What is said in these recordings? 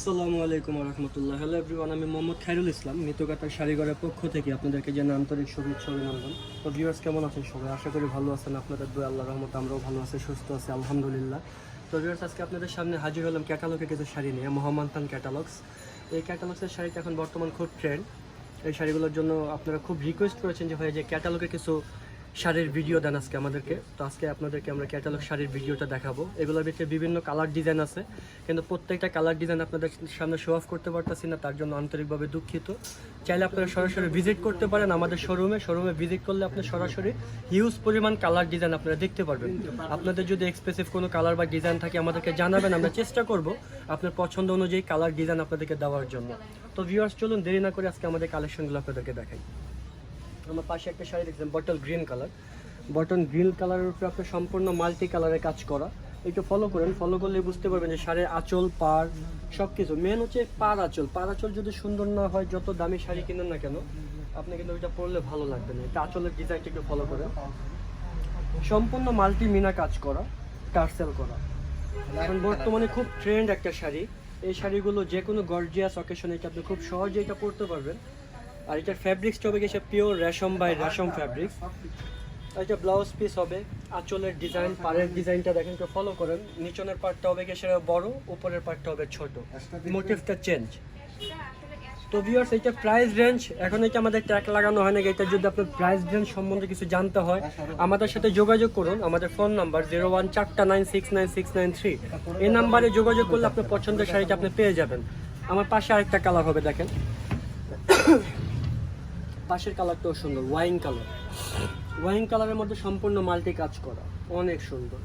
আসসালামু আলাইকুম রহমতুল্লাহ। Hello everyone, আমি মোহাম্মদ খায়রুল ইসলাম, মিতুকাটার শাড়িঘরের পক্ষ থেকে আপনাদেরকে জানাই আন্তরিক শুভেচ্ছা অভিনন্দন। তো ভিউয়ার্স, কেমন আছেন সবাই? আশা করি ভালো আছেন। আপনাদের দোয়া আল্লাহর রহমতে আমরাও ভালো আছি, সুস্থ আছি আলহামদুলিল্লাহ। তো ভিউয়ার্স, আজকে আপনাদের সামনে হাজির হলাম ক্যাটালগের কিছু শাড়ি নিয়ে, মোহাম্মদ খান ক্যাটালগস। এই ক্যাটালগসের শাড়িটা এখন বর্তমান খুব ট্রেন্ড। এই শাড়িগুলোর জন্য আপনারা খুব রিকোয়েস্ট করেছেন যে ভাই যে ক্যাটালগের কিছু শাড়ির ভিডিও দেন আজকে আমাদেরকে। তো আজকে আপনাদেরকে আমরা ক্যাটালগ শাড়ির ভিডিওটা দেখাবো। এগুলোর ভিতরে বিভিন্ন কালার ডিজাইন আছে, কিন্তু প্রত্যেকটা কালার ডিজাইন আপনাদের সামনে শো অফ করতে পারতেছি না, তার জন্য আন্তরিকভাবে দুঃখিত। চাইলে আপনারা সরাসরি ভিজিট করতে পারেন আমাদের শোরুমে ভিজিট করলে আপনি সরাসরি হিউজ পরিমাণ কালার ডিজাইন আপনারা দেখতে পারবেন। আপনাদের যদি এক্সপেসিভ কোনো কালার বা ডিজাইন থাকে আমাদেরকে জানাবেন, আমরা চেষ্টা করব আপনার পছন্দ অনুযায়ী কালার ডিজাইন আপনাদেরকে দেওয়ার জন্য। তো ভিউয়ার্স, চলুন দেরি না করে আজকে আমাদের কালেকশনগুলো আপনাদেরকে দেখাই। আমার পাশে একটা শাড়ি দেখছেন, বটল গ্রিন কালারের উপরে আপনার সম্পূর্ণ মাল্টি কালারের কাজ করা। একটু ফলো করেন, ফলো করলে বুঝতে পারবেন যে শাড়ির আঁচল পাড় সব কিছু। মেন হচ্ছে পাড় আঁচল যদি সুন্দর না হয়, যত দামি শাড়ি কিনেন না কেন আপনি কিন্তু ওইটা পরলে ভালো লাগবে না। এটা আঁচলের ডিজাইনটা একটু ফলো করেন, সম্পূর্ণ মাল্টি মিনা কাজ করা, টার্সেল করা। এখন বর্তমানে খুব ট্রেন্ড একটা শাড়ি। এই শাড়িগুলো যে কোনো গর্জিয়াস অকেশনে আপনি খুব সহজে এটা পরতে পারবেন। আর এটার ফ্যাব্রিক্সটা হবে গেছে পিওর রেশম বাই রেশম ফ্যাব্রিক্স। আর এটা ব্লাউজ পিস হবে, আঁচলের ডিজাইন, পাড়ের ডিজাইনটা দেখেন, একটু ফলো করেন। নিচনের পার্টটা হবে গিয়ে সেটা বড়, উপরের পার্টটা হবে ছোট, মোটিভটা চেঞ্জ। তো ভিউয়ার্স, এটা প্রাইস রেঞ্জ, এখন এটা আমাদের ট্যাগ লাগানো হয় না। এটা যদি আপনার প্রাইস রেঞ্জ সম্বন্ধে কিছু জানতে হয় আমাদের সাথে যোগাযোগ করুন। আমাদের ফোন নাম্বার 0149696993। এই নাম্বারে যোগাযোগ করলে আপনার পছন্দের শাড়িটা আপনি পেয়ে যাবেন। আমার পাশে আরেকটা কালার হবে, দেখেন পাশের কালারটাও সুন্দর, ওয়াইন কালারের মধ্যে সম্পূর্ণ মাল্টি কাজ করা, অনেক সুন্দর।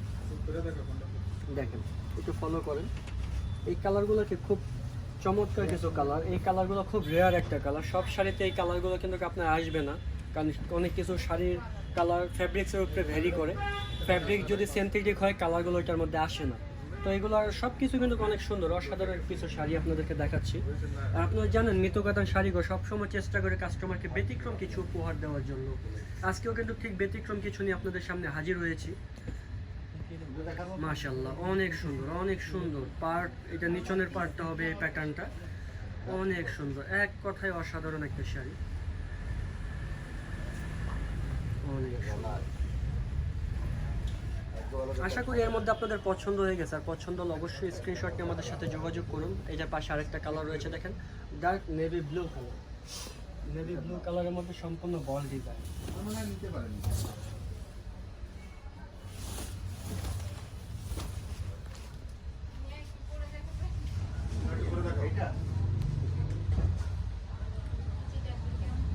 দেখেন, একটু ফলো করেন। এই কালারগুলোকে খুব চমৎকার কিছু কালার। এই কালারগুলো খুব রেয়ার একটা কালার। সব শাড়িতে এই কালারগুলো কিন্তু আপনার আসবে না, কারণ অনেক কিছু শাড়ির কালার ফ্যাব্রিক্সের উপরে ভ্যারি করে। ফ্যাব্রিক যদি সিনথেটিক হয়, কালারগুলো এটার মধ্যে আসে না। তো এগুলো সব কিছু কিন্তু অনেক সুন্দর, অসাধারণ কিছু শাড়ি আপনাদেরকে দেখাচ্ছি। আর আপনারা জানেন মিতুকাতান শাড়িঘর সবসময় চেষ্টা করে কাস্টমারকে ব্যতিক্রম কিছু উপহার দেওয়ার জন্য। আজকেও কিন্তু ঠিক ব্যতিক্রম কিছু নিয়ে আপনাদের সামনে হাজির হয়েছি। মাশাআল্লাহ, অনেক সুন্দর পার্ট। এটা নিচনের পার্টটা হবে এই প্যাটার্নটা, অনেক সুন্দর, এক কথায় অসাধারণ একটা শাড়ি, অনেক সুন্দর। আশা করি এর মধ্যে আপনাদের পছন্দ হয়ে গেছে। আর পছন্দ হলে অবশ্যই স্ক্রিনশট নিয়ে আমাদের সাথে যোগাযোগ করুন। এই যে পাশে আরেকটা কালার রয়েছে, দেখেন ডার্ক নেভি ব্লু কালারের মধ্যে সম্পূর্ণ বল ডিজাইন।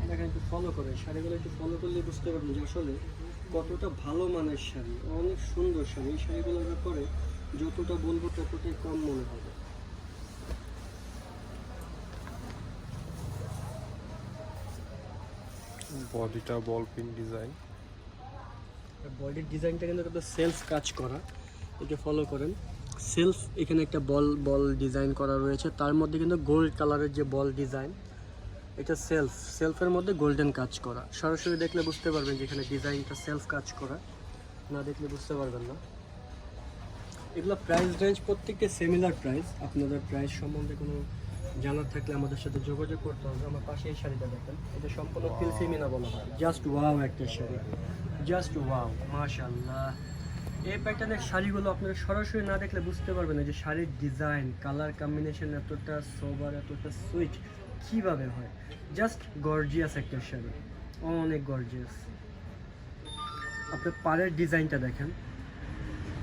দেখেন, একটু ফলো করে শাড়িগুলো, একটু ফলো করলে বুঝতে পারবেন যে আসলে কতটা ভালো মানের শাড়ি, অনেক সুন্দর শাড়ি। এই শাড়িগুলোর ব্যাপারে যতটা বলবো ততটাই কম মনে হবে। বডিটা বল পিন ডিজাইন, বডির ডিজাইনটা কিন্তু একটা সেলফ কাজ করা, এটা ফলো করেন। সেলফ এখানে একটা বল ডিজাইন করা রয়েছে, তার মধ্যে কিন্তু গোল্ড কালারের যে বল ডিজাইন, এটা সেলফের মধ্যে গোল্ডেন কাজ করা। সরাসরি দেখলে বুঝতে পারবেন যে এখানে ডিজাইনটা সেলফ কাজ করা, না দেখলে বুঝতে পারবেন না। এগুলো প্রাইস রেঞ্জ প্রত্যেকটা সিমিলার প্রাইস। আপনাদের প্রাইস সম্বন্ধে কোনো জানার থাকলে আমাদের সাথে যোগাযোগ করতে হবে। আমার পাশে এই শাড়িটা দেখেন, এটা সম্পূর্ণ ফিলফিমিনা বলা হয়। জাস্ট ওয়াও একটা শাড়ি, জাস্ট ওয়াও, মাশাআল্লাহ। এই প্যাটার্নের শাড়িগুলো আপনারা সরাসরি না দেখলে বুঝতে পারবেন না যে শাড়ির ডিজাইন, কালার কম্বিনেশন এতটা সোবার, এতটা সুইট কীভাবে হয়। জাস্ট গর্জিয়াস একটা শাড়ি, অনেক গর্জিয়াস। আপনার পাড়ের ডিজাইনটা দেখেন,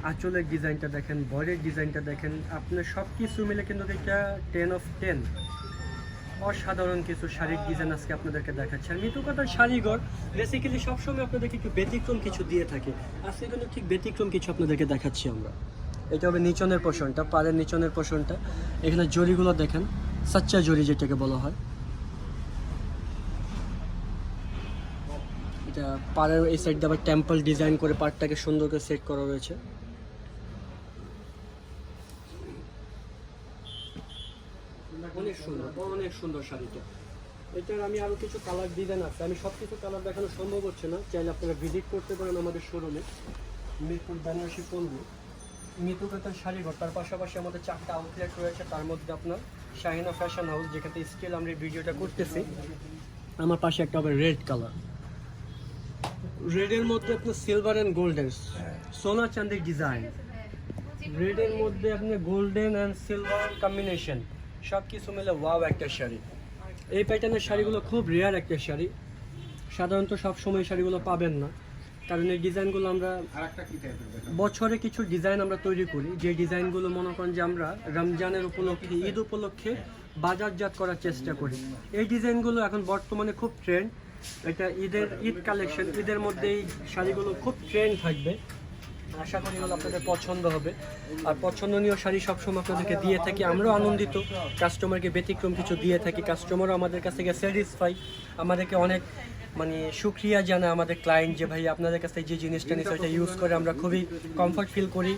আঁচলের ডিজাইনটা দেখেন, বডির ডিজাইনটা দেখেন, আপনার সব কিছু মিলে কিন্তু এটা 10 of 10। অসাধারণ কিছু শাড়ির ডিজাইন আজকে আপনাদেরকে দেখাচ্ছি। আর মিতুকাতার শাড়িঘর বেসিক্যালি সবসময় আপনাদেরকে একটু ব্যতিক্রম কিছু দিয়ে থাকে। আজকে কিন্তু ঠিক ব্যতিক্রম কিছু আপনাদেরকে দেখাচ্ছি আমরা। এটা হবে নিচনের পোর্শনটা, পাড়ের নিচনের পোর্শনটা। এখানে জরিগুলো দেখেন, সাচ্চা জরি যেটাকে বলা হয়। এটা পাড়ের এই সাইড দিয়ে আবার টেম্পল ডিজাইন করে পাড়টাকে সুন্দর করে সেট করা রয়েছে। অনেক সুন্দর শাড়িটা। এটার আমি আরও কিছু কালার ডিজাইন আছে, আমি সব কিছু কালার দেখানো সম্ভব হচ্ছে না। চাইলে আপনারা ভিজিট করতে পারেন আমাদের শোরুমে, মিরপুর বেনারসি পল্লী, মিতুকাতার শাড়িঘর। তার পাশাপাশি আমাদের 4টা আউটলেট রয়েছে, তার মধ্যে আপনার শাহিনা ফ্যাশন হাউস, যেখানে স্টিল আমরা এই ভিডিওটা করতেছি। আমার পাশে একটা হবে রেড কালার, রেডের মধ্যে আপনার সিলভার অ্যান্ড গোল্ডেন সোনা চাঁদের ডিজাইন, রেডের মধ্যে আপনার গোল্ডেন অ্যান্ড সিলভার কম্বিনেশন, সব কিছু মিলে ওয়াও একটা শাড়ি। এই প্যাটার্নের শাড়িগুলো খুব রেয়ার একটা শাড়ি, সাধারণত সব সময় শাড়িগুলো পাবেন না, কারণ এই ডিজাইনগুলো আমরা বছরে কিছু ডিজাইন আমরা তৈরি করি, যে ডিজাইনগুলো মনে করেন যে আমরা রমজানের উপলক্ষে, ঈদ উপলক্ষে বাজারজাত করার চেষ্টা করি। এই ডিজাইনগুলো এখন বর্তমানে খুব ট্রেন্ড, এটা ঈদ কালেকশন, ঈদের মধ্যে এই শাড়িগুলো খুব ট্রেন্ড থাকবে। আশা করি হলো আপনাদের পছন্দ হবে। আর পছন্দনীয় শাড়ি সবসময় আপনাদেরকে দিয়ে থাকি, আমরাও আনন্দিত কাস্টমারকে ব্যতিক্রম কিছু দিয়ে থাকি, কাস্টমারও আমাদের কাছ থেকে স্যাটিসফাই, আমাদেরকে অনেক মানে সুক্রিয়া জানায় আমাদের ক্লায়েন্ট যে ভাই আপনাদের কাছ থেকে যে জিনিসটা নিচ্ছে সেটা ইউজ করে আমরা খুবই কমফর্ট ফিল করি।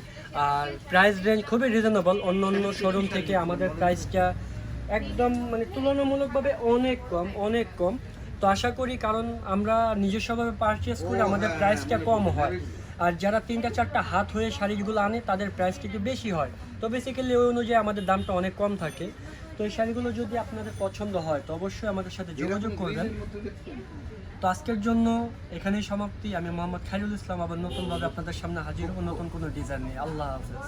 আর প্রাইস রেঞ্জ খুবই রিজনেবল, অন্য অন্য শোরুম থেকে আমাদের প্রাইসটা একদম মানে তুলনামূলকভাবে অনেক কম। তো আশা করি, কারণ আমরা নিজস্বভাবে পারচেস করি, আমাদের প্রাইসটা কম হয়। আর যারা 3-4টা হাত হয়ে শাড়িগুলো আনে তাদের প্রাইসটা একটু বেশি হয়। তো বেসিক্যালি ওই অনুযায়ী আমাদের দামটা অনেক কম থাকে। তো এই শাড়িগুলো যদি আপনাদের পছন্দ হয় তো অবশ্যই আমাদের সাথে যোগাযোগ করবেন। তো আজকের জন্য এখানেই সমাপ্তি। আমি মোহাম্মদ খায়রুল ইসলাম, আবার নতুনভাবে আপনাদের সামনে হাজির হব নতুন কোনো ডিজাইন নিয়ে। আল্লাহ হাফেজ।